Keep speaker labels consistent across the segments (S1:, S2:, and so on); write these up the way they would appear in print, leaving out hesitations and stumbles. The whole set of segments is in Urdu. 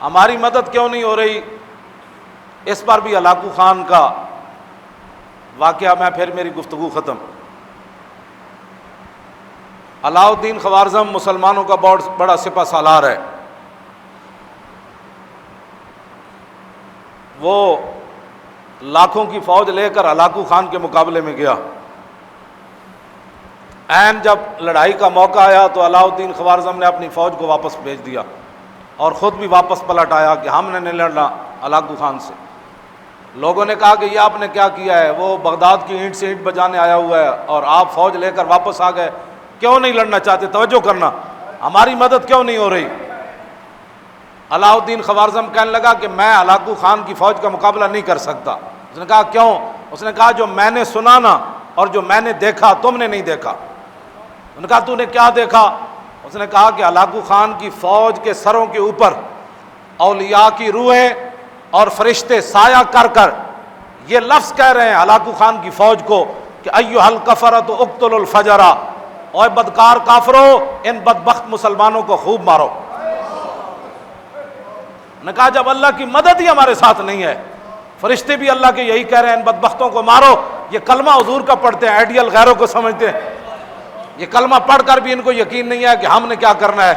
S1: ہماری مدد کیوں نہیں ہو رہی؟ اس پر بھی ہلاکو خان کا واقعہ، میں پھر میری گفتگو ختم۔ علاء الدین خوارزم مسلمانوں کا بہت بڑا سپہ سالار ہے، وہ لاکھوں کی فوج لے کر ہلاکو خان کے مقابلے میں گیا۔ عین جب لڑائی کا موقع آیا تو علاء الدین خوارزم نے اپنی فوج کو واپس بھیج دیا اور خود بھی واپس پلٹ آیا کہ ہم نے نہیں لڑنا ہلاکو خان سے۔ لوگوں نے کہا کہ یہ آپ نے کیا کیا ہے، وہ بغداد کی اینٹ سے اینٹ بجانے آیا ہوا ہے اور آپ فوج لے کر واپس آ گئے، کیوں نہیں لڑنا چاہتے؟ توجہ کرنا، ہماری مدد کیوں نہیں ہو رہی؟ علاء الدین خوارزم کہنے لگا کہ میں ہلاکو خان کی فوج کا مقابلہ نہیں کر سکتا۔ اس نے کہا کیوں؟ اس نے کہا جو میں نے سنا نا اور جو میں نے دیکھا تم نے نہیں دیکھا۔ انہوں نے کہا تو نے کیا دیکھا؟ اس نے کہا کہ ہلاکو خان کی فوج کے سروں کے اوپر اولیاء کی روحیں اور فرشتے سایہ کر کر یہ لفظ کہہ رہے ہیں ہلاکو خان کی فوج کو کہ ایھا الکفرۃ اقتلوا الفجر، اوے بدکار کافرو ان بدبخت مسلمانوں کو خوب مارو۔ نے کہا جب اللہ کی مدد ہی ہمارے ساتھ نہیں ہے، فرشتے بھی اللہ کے یہی کہہ رہے ہیں ان بدبختوں کو مارو۔ یہ کلمہ حضور کا پڑھتے ہیں، آئیڈیل غیروں کو سمجھتے ہیں، یہ کلمہ پڑھ کر بھی ان کو یقین نہیں ہے کہ ہم نے کیا کرنا ہے۔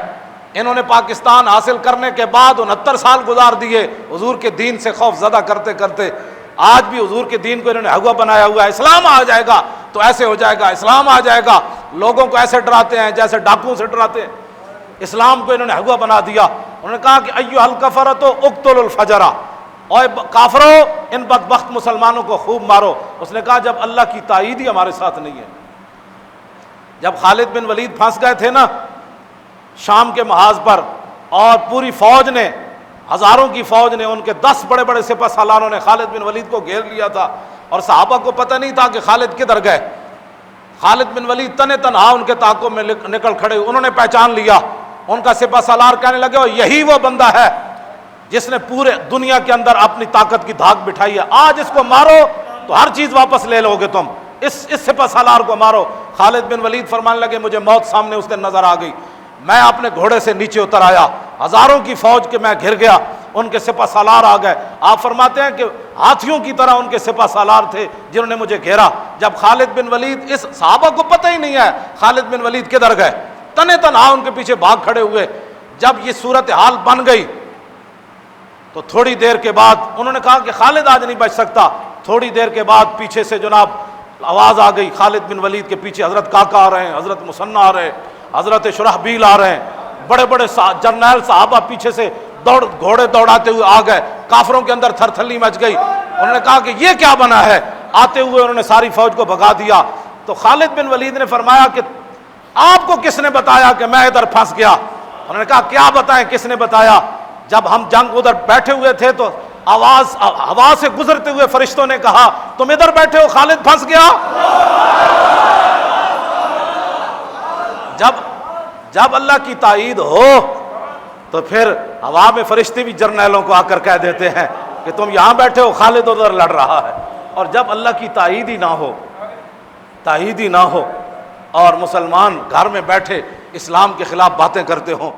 S1: انہوں نے پاکستان حاصل کرنے کے بعد 69 سال گزار دیے حضور کے دین سے خوف زدہ کرتے کرتے، آج بھی حضور کے دین کو انہوں نے ہوا بنایا ہوا ہے۔ اسلام آ جائے گا تو ایسے ہو جائے گا، اسلام آ جائے گا، لوگوں کو ایسے ڈراتے ہیں جیسے ڈاکوؤں سے ڈراتے ہیں۔ اسلام کو انہوں نے ہوا بنا دیا۔ انہوں نے کہا کہ ایھا الکفرۃ اقتلوا الفجر، اوے کافرو ان بدبخت مسلمانوں کو خوب مارو۔ اس نے کہا جب اللہ کی تائید ہی ہمارے ساتھ نہیں ہے۔ جب خالد بن ولید پھنس گئے تھے نا شام کے محاذ پر، اور پوری فوج نے، ہزاروں کی فوج نے، ان کے 10 بڑے بڑے سپہ سالاروں نے خالد بن ولید کو گھیر لیا تھا اور صحابہ کو پتہ نہیں تھا کہ خالد کدھر گئے۔ خالد بن ولید تنے تنہا ان کے تعاقب میں نکل کھڑے، انہوں نے پہچان لیا۔ ان کا سپہ سالار کہنے لگے یہی وہ بندہ ہے جس نے پورے دنیا کے اندر اپنی طاقت کی دھاک بٹھائی ہے، آج اس کو مارو تو ہر چیز واپس لے لو گے تم، اس سپہ سالار کو مارو۔ خالد بن ولید فرمانے لگے مجھے موت سامنے اس دن نظر آ گئی، میں اپنے گھوڑے سے نیچے اتر آیا، ہزاروں کی فوج کے میں گھر گیا، ان کے سپہ سالار آ گئے۔ آپ فرماتے ہیں کہ ہاتھیوں کی طرح ان کے سپہ سالار تھے جنہوں نے مجھے گھیرا۔ جب خالد بن ولید، اس صحابہ کو پتہ ہی نہیں ہے خالد بن ولید کدھر گئے، تنے تنہا ان کے پیچھے بھاگ کھڑے ہوئے۔ جب یہ صورتحال بن گئی تو تھوڑی دیر کے بعد انہوں نے کہا کہ خالد آج نہیں بچ سکتا۔ تھوڑی دیر کے بعد پیچھے سے جناب آواز آ گئی، خالد بن ولید کے پیچھے حضرت کاکا آ رہے ہیں، حضرت مثنیٰ آ رہے ہیں، حضرت شرحبیل آ رہے ہیں، بڑے بڑے جرنیل صحابہ پیچھے سے گھوڑے دوڑاتے ہوئے آ گئے۔ کافروں کے اندر تھر تھلی مچ گئی۔ انہوں نے کہا کہ یہ کیا بنا ہے؟ آتے ہوئے انہوں نے ساری فوج کو بھگا دیا۔ تو خالد بن ولید نے فرمایا کہ آپ کو کس نے بتایا کہ میں ادھر پھنس گیا؟ انہوں نے کہا کیا بتائیں، کس نے بتایا؟ جب ہم جنگ ادھر بیٹھے ہوئے تھے تو آواز ہوا سے گزرتے ہوئے فرشتوں نے کہا تم ادھر بیٹھے ہو، خالد پھنس گیا۔ جب اللہ کی تائید ہو تو پھر ہوا میں فرشتے بھی جرنیلوں کو آ کر کہہ دیتے ہیں کہ تم یہاں بیٹھے ہو، خالد ادھر لڑ رہا ہے۔ اور جب اللہ کی تائید ہی نہ ہو اور مسلمان گھر میں بیٹھے اسلام کے خلاف باتیں کرتے ہوں